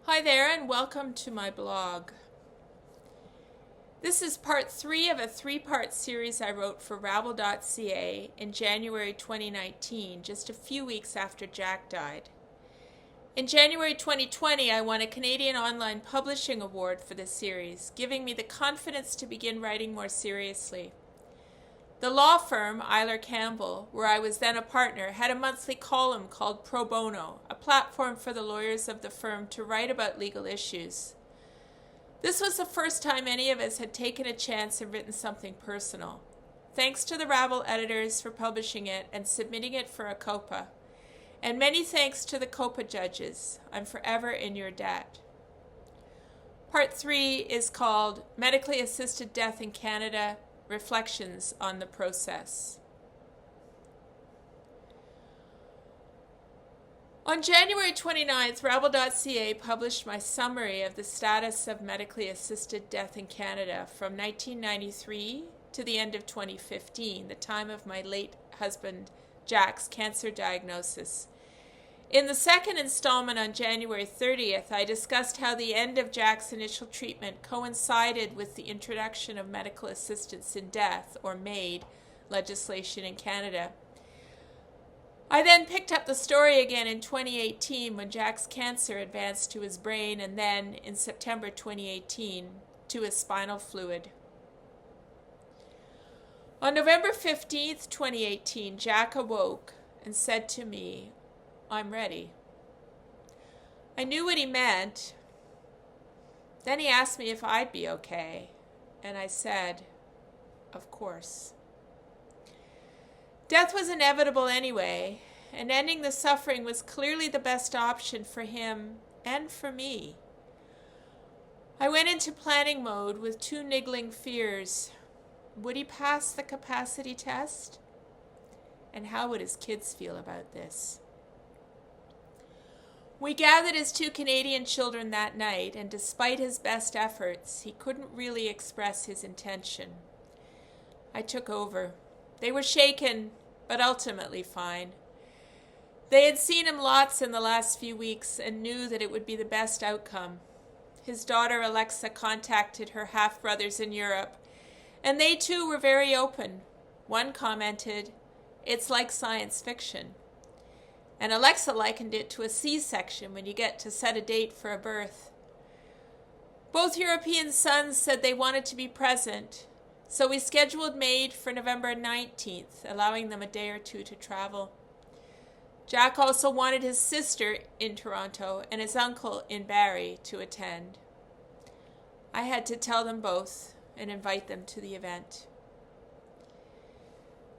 Hi there and welcome to my blog. This is part 3 of a 3-part series I wrote for rabble.ca in January 2019, just a few weeks after Jack died. In January 2020, I won a Canadian Online Publishing Award for this series, giving me the confidence to begin writing more seriously. The law firm, Iler Campbell, where I was then a partner, had a monthly column called Pro Bono, a platform for the lawyers of the firm to write about legal issues. This was the first time any of us had taken a chance and written something personal. Thanks to the Rabble editors for publishing it and submitting it for a COPA. And many thanks to the COPA judges. I'm forever in your debt. Part 3 is called Medically Assisted Death in Canada, Reflections on the Process. On January 29th, rabble.ca published my summary of the status of medically assisted death in Canada from 1993 to the end of 2015, the time of my late husband Jack's cancer diagnosis. In the second installment on January 30th, I discussed how the end of Jack's initial treatment coincided with the introduction of medical assistance in death, or MAID, legislation in Canada. I then picked up the story again in 2018 when Jack's cancer advanced to his brain and then, in September 2018, to his spinal fluid. On November 15th, 2018, Jack awoke and said to me, "I'm ready." I knew what he meant. Then he asked me if I'd be okay, and I said, "Of course." Death was inevitable anyway, and ending the suffering was clearly the best option for him and for me. I went into planning mode with two niggling fears. Would he pass the capacity test? And how would his kids feel about this? We gathered his two Canadian children that night, and despite his best efforts, he couldn't really express his intention. I took over. They were shaken, but ultimately fine. They had seen him lots in the last few weeks and knew that it would be the best outcome. His daughter Alexa contacted her half-brothers in Europe, and they too were very open. One commented, "It's like science fiction." And Alexa likened it to a C-section when you get to set a date for a birth. Both European sons said they wanted to be present, so we scheduled MAID for November 19th, allowing them a day or two to travel. Jack also wanted his sister in Toronto and his uncle in Barrie to attend. I had to tell them both and invite them to the event.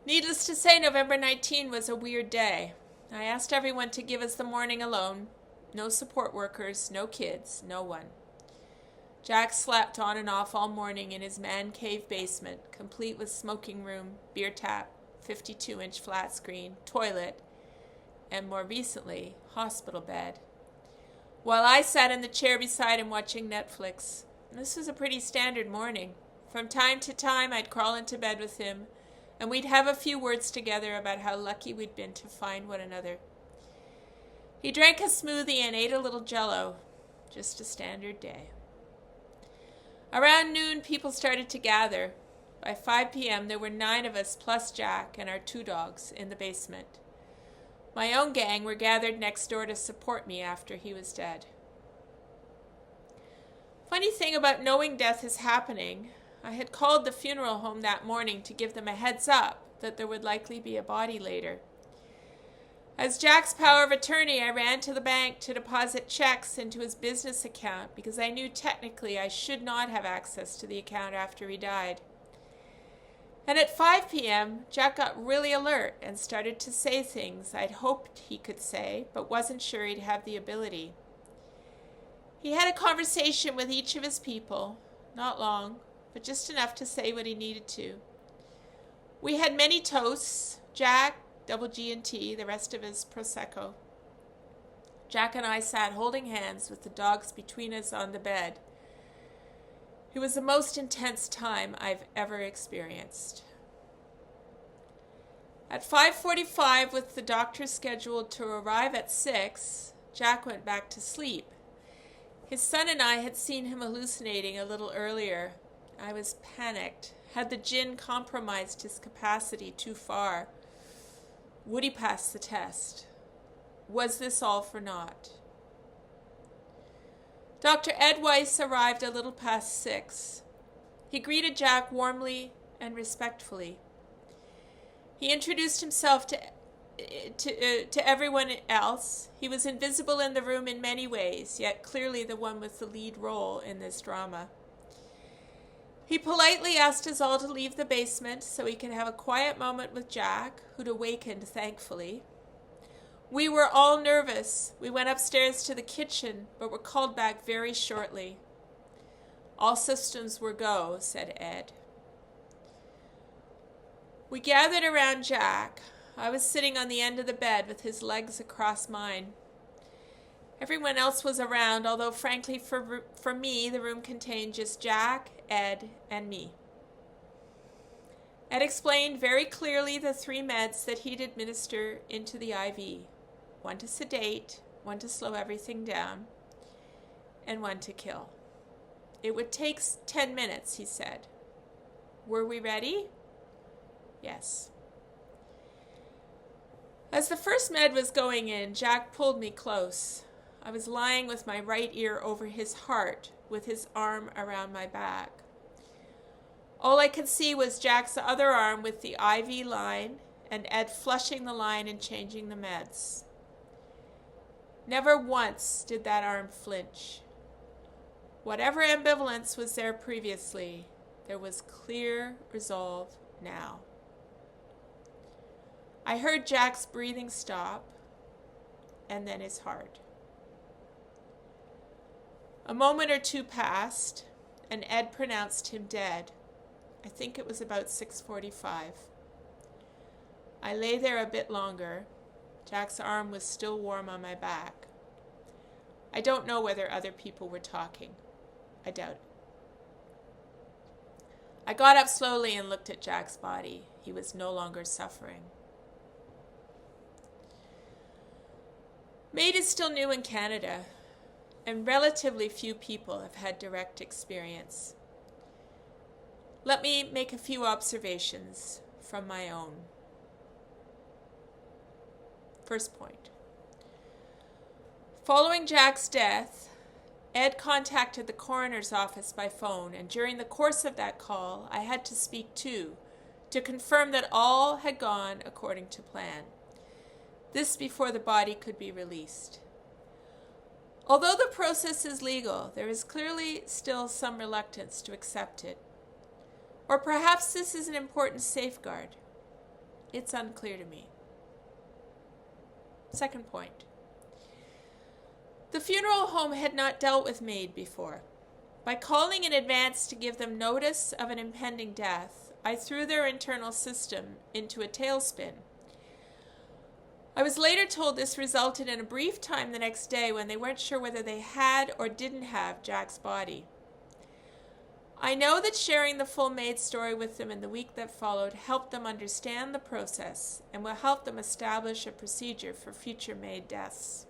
Needless to say, November 19 was a weird day. I asked everyone to give us the morning alone. No support workers, no kids, no one. Jack slept on and off all morning in his man cave basement, complete with smoking room, beer tap, 52-inch flat screen, toilet, and more recently, hospital bed. While I sat in the chair beside him watching Netflix. This was a pretty standard morning. From time to time, I'd crawl into bed with him, and we'd have a few words together about how lucky we'd been to find one another. He drank a smoothie and ate a little Jell-O. Just a standard day. Around noon, people started to gather. By 5 p.m., there were 9 of us plus Jack and our 2 dogs in the basement. My own gang were gathered next door to support me after he was dead. Funny thing about knowing death is happening, I had called the funeral home that morning to give them a heads up that there would likely be a body later. As Jack's power of attorney, I ran to the bank to deposit checks into his business account because I knew technically I should not have access to the account after he died. And at 5 p.m., Jack got really alert and started to say things I'd hoped he could say, but wasn't sure he'd have the ability. He had a conversation with each of his people, not long, but just enough to say what he needed to. We had many toasts, Jack, double G&T, the rest of his Prosecco. Jack and I sat holding hands with the dogs between us on the bed. It was the most intense time I've ever experienced. At 5:45, with the doctor scheduled to arrive at 6, Jack went back to sleep. His son and I had seen him hallucinating a little earlier. I was panicked. Had the gin compromised his capacity too far? Would he pass the test? Was this all for naught? Dr. Ed Weiss arrived a little past 6. He greeted Jack warmly and respectfully. He introduced himself to everyone else. He was invisible in the room in many ways, yet clearly the one with the lead role in this drama. He politely asked us all to leave the basement so he could have a quiet moment with Jack, who'd awakened thankfully. We were all nervous. We went upstairs to the kitchen, but were called back very shortly. All systems were go, said Ed. We gathered around Jack. I was sitting on the end of the bed with his legs across mine. Everyone else was around, although frankly for me, the room contained just Jack, Ed, and me. Ed explained very clearly the 3 meds that he'd administer into the IV. 1 to sedate, 1 to slow everything down, and 1 to kill. It would take 10 minutes, he said. Were we ready? Yes. As the first med was going in, Jack pulled me close. I was lying with my right ear over his heart, with his arm around my back. All I could see was Jack's other arm with the IV line, and Ed flushing the line and changing the meds. Never once did that arm flinch. Whatever ambivalence was there previously, there was clear resolve now. I heard Jack's breathing stop, and then his heart. A moment or 2 passed, and Ed pronounced him dead. I think it was about 6:45. I lay there a bit longer. Jack's arm was still warm on my back. I don't know whether other people were talking. I doubt it. I got up slowly and looked at Jack's body. He was no longer suffering. MAID is still new in Canada, and relatively few people have had direct experience. Let me make a few observations from my own. First point. Following Jack's death, Ed contacted the coroner's office by phone, and during the course of that call, I had to speak too, to confirm that all had gone according to plan. This before the body could be released. Although the process is legal, there is clearly still some reluctance to accept it. Or perhaps this is an important safeguard. It's unclear to me. Second point. The funeral home had not dealt with MAID before. By calling in advance to give them notice of an impending death, I threw their internal system into a tailspin. I was later told this resulted in a brief time the next day when they weren't sure whether they had or didn't have Jack's body. I know that sharing the full MAID story with them in the week that followed helped them understand the process and will help them establish a procedure for future MAID deaths.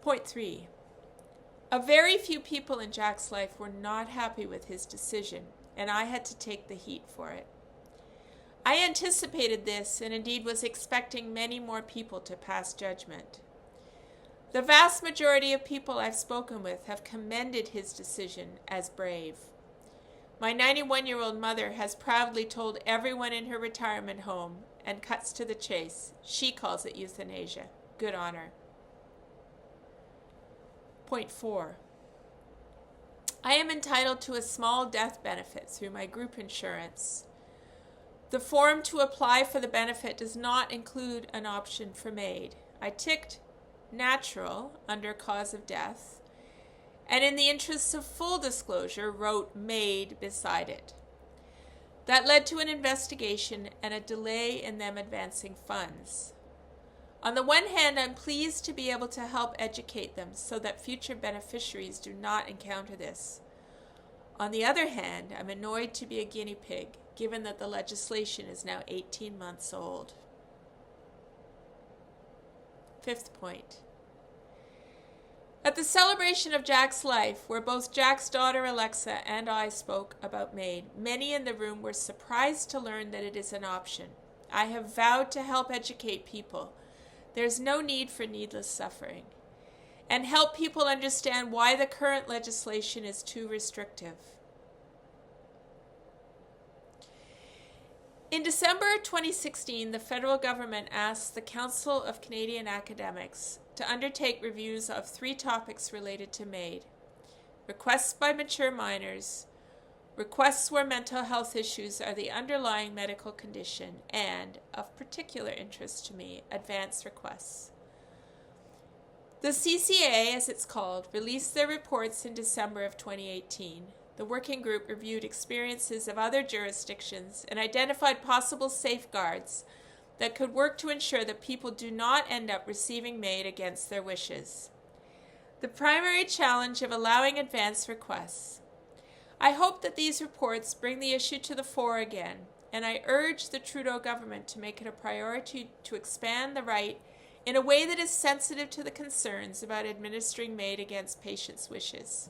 Point 3. A very few people in Jack's life were not happy with his decision, and I had to take the heat for it. I anticipated this and indeed was expecting many more people to pass judgment. The vast majority of people I've spoken with have commended his decision as brave. My 91-year-old mother has proudly told everyone in her retirement home and cuts to the chase. She calls it euthanasia. Good on her. Point 4. I am entitled to a small death benefit through my group insurance. The form to apply for the benefit does not include an option for MAID. I ticked natural under cause of death, and in the interests of full disclosure, wrote MAID beside it. That led to an investigation and a delay in them advancing funds. On the one hand, I'm pleased to be able to help educate them so that future beneficiaries do not encounter this. On the other hand, I'm annoyed to be a guinea pig, given that the legislation is now 18 months old. Fifth point. At the celebration of Jack's life, where both Jack's daughter Alexa and I spoke about MAID, many in the room were surprised to learn that it is an option. I have vowed to help educate people. There's no need for needless suffering. And help people understand why the current legislation is too restrictive. In December 2016, the federal government asked the Council of Canadian Academics to undertake reviews of 3 topics related to MAID: requests by mature minors, requests where mental health issues are the underlying medical condition, and, of particular interest to me, advance requests. The CCA, as it's called, released their reports in December of 2018. The working group reviewed experiences of other jurisdictions and identified possible safeguards that could work to ensure that people do not end up receiving MAID against their wishes. The primary challenge of allowing advance requests. I hope that these reports bring the issue to the fore again, and I urge the Trudeau government to make it a priority to expand the right in a way that is sensitive to the concerns about administering MAID against patients' wishes.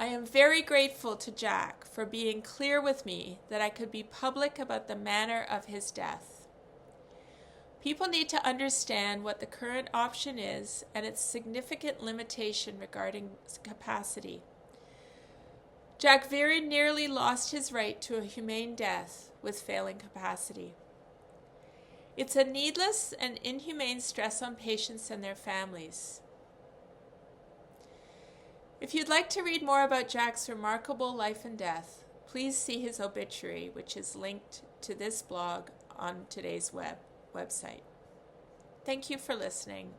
I am very grateful to Jack for being clear with me that I could be public about the manner of his death. People need to understand what the current option is and its significant limitation regarding capacity. Jack very nearly lost his right to a humane death with failing capacity. It's a needless and inhumane stress on patients and their families. If you'd like to read more about Jack's remarkable life and death, please see his obituary, which is linked to this blog on today's website. Thank you for listening.